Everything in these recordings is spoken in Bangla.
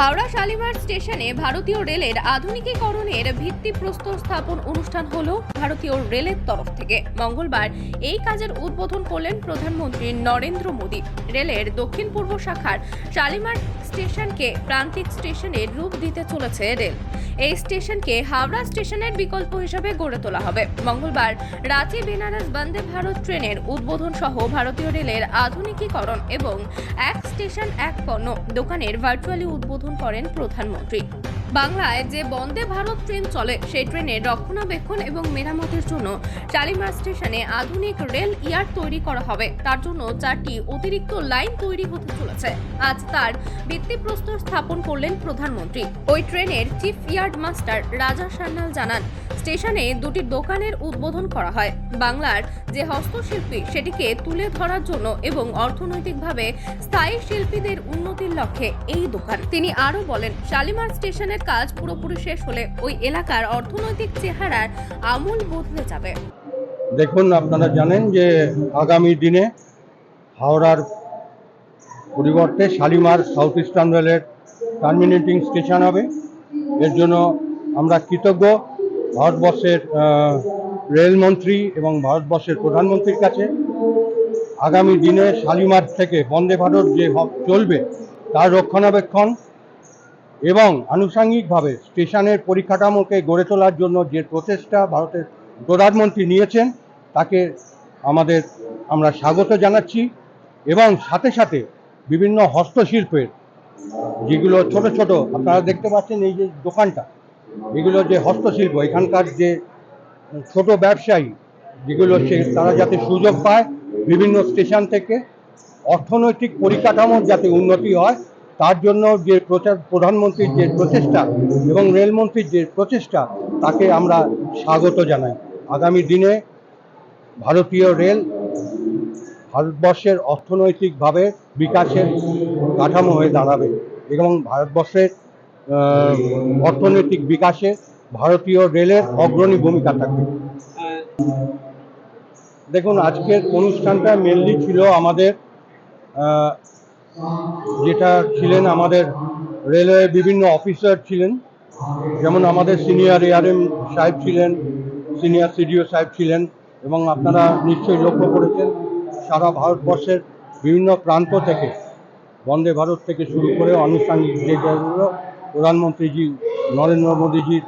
হাওড়া শালিমার স্টেশনে ভারতীয় রেলের আধুনিকীকরণের ভিত্তিপ্রস্তর স্থাপন অনুষ্ঠান হলো ভারতীয় রেলের তরফ থেকে। মঙ্গলবার এই কাজের উদ্বোধন করলেন প্রধানমন্ত্রী নরেন্দ্র মোদী। রেলের দক্ষিণ পূর্ব শাখার শালিমার স্টেশনকে প্রান্তিক স্টেশনের রূপ দিতে চলেছে রেল। এই স্টেশনকে হাওড়া স্টেশনের বিকল্প হিসেবে গড়ে তোলা হবে। মঙ্গলবার রাঁচি বেনারস বন্দে ভারত ট্রেনের উদ্বোধন সহ ভারতীয় রেলের আধুনিকীকরণ এবং এক স্টেশন এক পণ্য দোকানের ভার্চুয়ালি উদ্বোধন করেন প্রধানমন্ত্রী। বাংলায় যে বন্দে ভারত ট্রেন চলে সেই ট্রেনের রক্ষণাবেক্ষণ এবং মেরামতের জন্য শালিমার স্টেশনে আধুনিক রেল ইয়ার্ড তৈরি করা হবে। তার জন্য 4টি অতিরিক্ত লাইন তৈরি হতে চলেছে। আজ তার ভিত্তিপ্রস্তর স্থাপন করলেন প্রধানমন্ত্রী। ওই ট্রেনের চিফ ইয়ার্ড মাস্টার রাজা সান্যাল জানান, স্টেশনে 2টি দোকানের উদ্বোধন করা হয়। বাংলার যে হস্তশিল্পী সেটিকে তুলে ধরার জন্য এবং অর্থনৈতিকভাবে স্থায়ী শিল্পীদের উন্নতির লক্ষ্যে এই দোকান। তিনি আরও বলেন, শালিমার স্টেশনের কাজ পুরোপুরি শেষ হলে ওই এলাকার অর্থনৈতিক চেহারার আমূল বদলে যাবে। দেখুন, আপনারা জানেন যে আগামী দিনে হাওড়ার পরিবর্তে শালিমার সাউথ ইস্টার্ন রেলের টার্মিনেটিং স্টেশন হবে। এর জন্য আমরা কৃতজ্ঞ ভারতবর্ষের রেলমন্ত্রী এবং ভারতবর্ষের প্রধানমন্ত্রীর কাছে। আগামী দিনে শালিমার থেকে বন্দে ভারত যে চলবে তার রক্ষণাবেক্ষণ এবং আনুষঙ্গিকভাবে স্টেশনের পরিকাঠামোকে গড়ে তোলার জন্য যে প্রচেষ্টা ভারতের প্রধানমন্ত্রী নিয়েছেন তাকে আমরা স্বাগত জানাচ্ছি। এবং সাথে সাথে বিভিন্ন হস্তশিল্পের যেগুলো ছোট ছোট আপনারা দেখতে পাচ্ছেন, এই যে দোকানটা, এগুলো যে হস্তশিল্প, এখানকার যে ছোট ব্যবসায়ী যেগুলো তারা যাতে সুযোগ পায় বিভিন্ন স্টেশন থেকে, অর্থনৈতিক পরিকাঠামোর যাতে উন্নতি হয় তার জন্য যে প্রধানমন্ত্রীর যে প্রচেষ্টা এবং রেলমন্ত্রীর যে প্রচেষ্টা তাকে আমরা স্বাগত জানাই। আগামী দিনে ভারতীয় রেল ভারতবর্ষের অর্থনৈতিকভাবে বিকাশের কাঠামো হয়ে দাঁড়াবে এবং ভারতবর্ষের অর্থনৈতিক বিকাশে ভারতীয় রেলের অগ্রণী ভূমিকা থাকবে। দেখুন, আজকের অনুষ্ঠানটা মেনলি ছিল আমাদের যেটা ছিলেন আমাদের রেলওয়ে বিভিন্ন অফিসার ছিলেন, যেমন আমাদের সিনিয়র এআরএম সাহেব ছিলেন, সিনিয়র সিডিও সাহেব ছিলেন, এবং আপনারা নিশ্চয়ই লক্ষ্য করেছেন সারা ভারতবর্ষের বিভিন্ন প্রান্ত থেকে বন্দে ভারত থেকে শুরু করে আনুষ্ঠানিক যেগুলো প্রধানমন্ত্রীজি নরেন্দ্র মোদীজির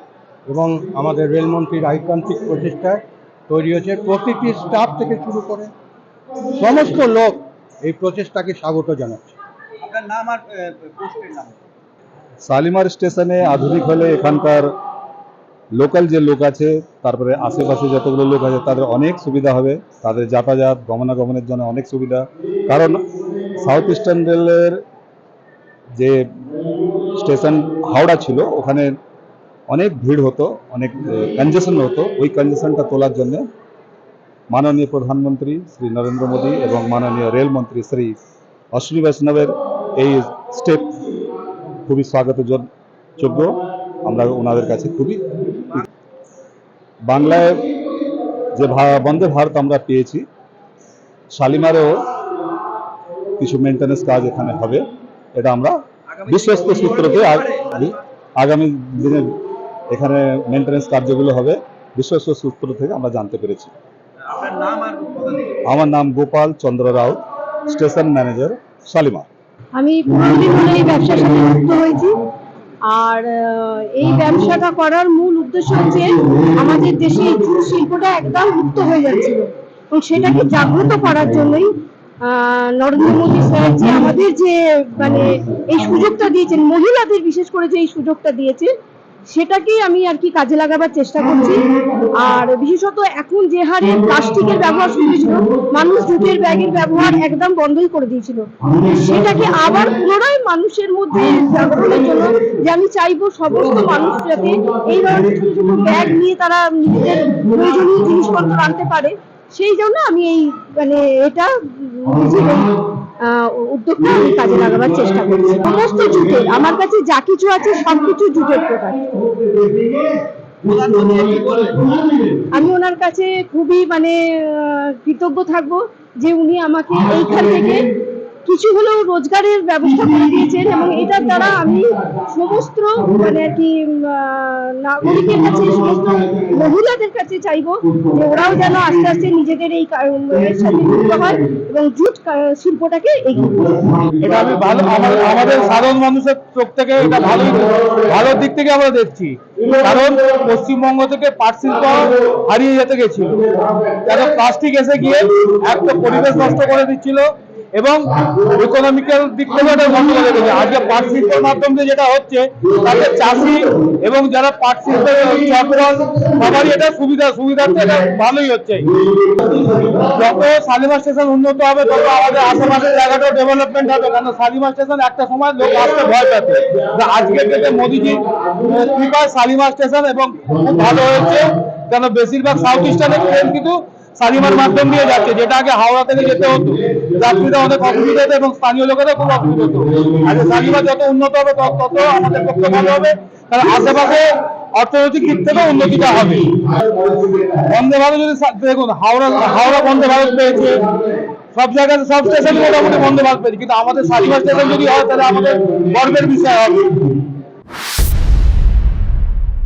এবং আমাদের রেলমন্ত্রীর ঐকান্তিক প্রচেষ্টায় তৈরি হয়েছে। প্রতিটি স্টাফ থেকে শুরু করে সমস্ত লোক এই প্রচেষ্টাকে স্বাগত জানাচ্ছে। আপনার নাম আর পোস্টের নাম? শালিমার স্টেশনে আধুনিক হলে এখানকার লোকাল যে লোক আছে, তারপরে আশেপাশে যতগুলো লোক আছে তাদের অনেক সুবিধা হবে, তাদের যাতায়াত গমনাগমনের জন্য অনেক সুবিধা। কারণ সাউথ ইস্টার্ন রেলের যে স্টেশন হাওড়া ছিল ওখানে অনেক ভিড় হতো, অনেক কনজেশন হতো। ওই কনজেশনটা তোলার জন্য মাননীয় প্রধানমন্ত্রী শ্রী নরেন্দ্র মোদী এবং মাননীয় রেলমন্ত্রী শ্রী অশ্বিনী বৈষ্ণবের এই স্টেপ খুবই স্বাগতযোগ্য। আমরা ওনাদের কাছে খুবই বাংলায় যে বন্দে ভারত আমরা পেয়েছি, শালিমারেও কিছু মেনটেন্যান্স কাজ এখানে হবে। এটা আমরা বিশ্বস্ত সূত্রতে আগামী দিনে এখানে মেনটেন্যান্স কার্যগুলো হবে বিশ্বস্ত সূত্র থেকে আমরা জানতে পেরেছি। আমার নাম গোপাল চন্দ্র রাও, স্টেশন ম্যানেজার শালিমার। আমি 15 দিন ধরে এই ব্যবসার সাথে যুক্ত হয়েছি। আর এই ব্যবসাটা করার মূল উদ্দেশ্য হচ্ছে আমাদের দেশে এই জুট শিল্পটা একদম মুক্ত হয়ে যাচ্ছিল এবং সেটাকে জাগ্রত করার জন্যই নরেন্দ্র মোদী স্যার যে আমাদের যে এই সুযোগটা দিয়েছেন, মহিলাদের বিশেষ করে যে এই সুযোগটা দিয়েছেন, সেটাকেই আমি আর কি কাজে লাগাবার চেষ্টা করছি। আর বিশেষত এখন যে হারে প্লাস্টিকের ব্যবহার শুরু হয়েছিল, মানুষ জুটের ব্যাগের ব্যবহার একদম বন্ধই করে দিয়েছিল, সেটাকে আবার পুনরায় মানুষের মধ্যে জাগরণের জন্য যে আমি চাইবো সমস্ত মানুষ যাতে এই ধরনের ছোট ছোট ব্যাগ নিয়ে তারা নিজেদের প্রয়োজনীয় জিনিসপত্র আনতে পারে, সেই জন্য আমি এই এটা উদ্যোগটা আমি কাজে লাগাবার চেষ্টা করছি। সমস্ত জুটের, আমার কাছে যা কিছু আছে সবকিছু জুটের প্রোডাক্ট। আমি ওনার কাছে খুবই কৃতজ্ঞ থাকবো যে উনি আমাকে এইখান থেকে কিছু হলেও রোজগারের ব্যবস্থা করে দিয়েছেন, এবং এটার দ্বারা আমি সমস্ত মানে আর কি নাগরিকের কাছে, সমস্ত মহিলাদের কাছে চাইবো যে ওরাও যেন আস্তে আস্তে নিজেদের এই এর সাথে যুক্ত হয় এবং জুট শিল্পটাকে এগিয়ে নিয়ে যায়। এটা আমি ভালো আমাদের সাধারণ মানুষের চোখ থেকে এটা ভালো দিক থেকে আমরা দেখছি, কারণ পশ্চিমবঙ্গ থেকে পাট শিল্প হারিয়ে যেতে গেছিল, কেন প্লাস্টিক এসে গিয়ে একটা পরিবেশ নষ্ট করে দিচ্ছিল এবং ইকোনমিক্যাল দিক থেকে এটা নষ্ট করে দিচ্ছে। আজকে পাট শিল্পের মাধ্যমে যেটা হচ্ছে তাতে চাষি এবং যারা পাট শিল্পের চটবল সবারই এটা সুবিধার্থে এটা ভালোই হচ্ছে। যত শালিমার স্টেশন উন্নত হবে তত আমাদের আশেপাশের জায়গাটাও ডেভেলপমেন্ট হবে, কারণ শালিমার স্টেশন একটা সময় লোক আসতে ভয় পেত, আজকের ডেটে মোদিজি কৃপায় শালিমার স্টেশন এবং খুব ভালো হয়েছে, কেন বেশিরভাগ সাউথ ইস্টার্নের ট্রেন কিন্তু শালিমার মাধ্যম দিয়ে যাচ্ছে, যেটা আগে হাওড়া থেকে যেতে হতো, যাত্রীরা অনেক অসুবিধা হতো এবং স্থানীয় লোকেরা খুব অসুবিধা হতো। আজকে শালিমার যত উন্নত হবে তত আমাদের পক্ষে ভালো হবে, কারণ আশেপাশে অর্থনৈতিক দিক থেকেও উন্নতিটা হবে। বন্দে ভারত যদি দেখুন, হাওড়া বন্দে ভারত পেয়েছে, সব জায়গায় সব স্টেশনে মোটামুটি বন্দে ভারত পেয়েছে, কিন্তু আমাদের শালিমার স্টেশন যদি হয় তাহলে আমাদের গর্বের বিষয় হবে।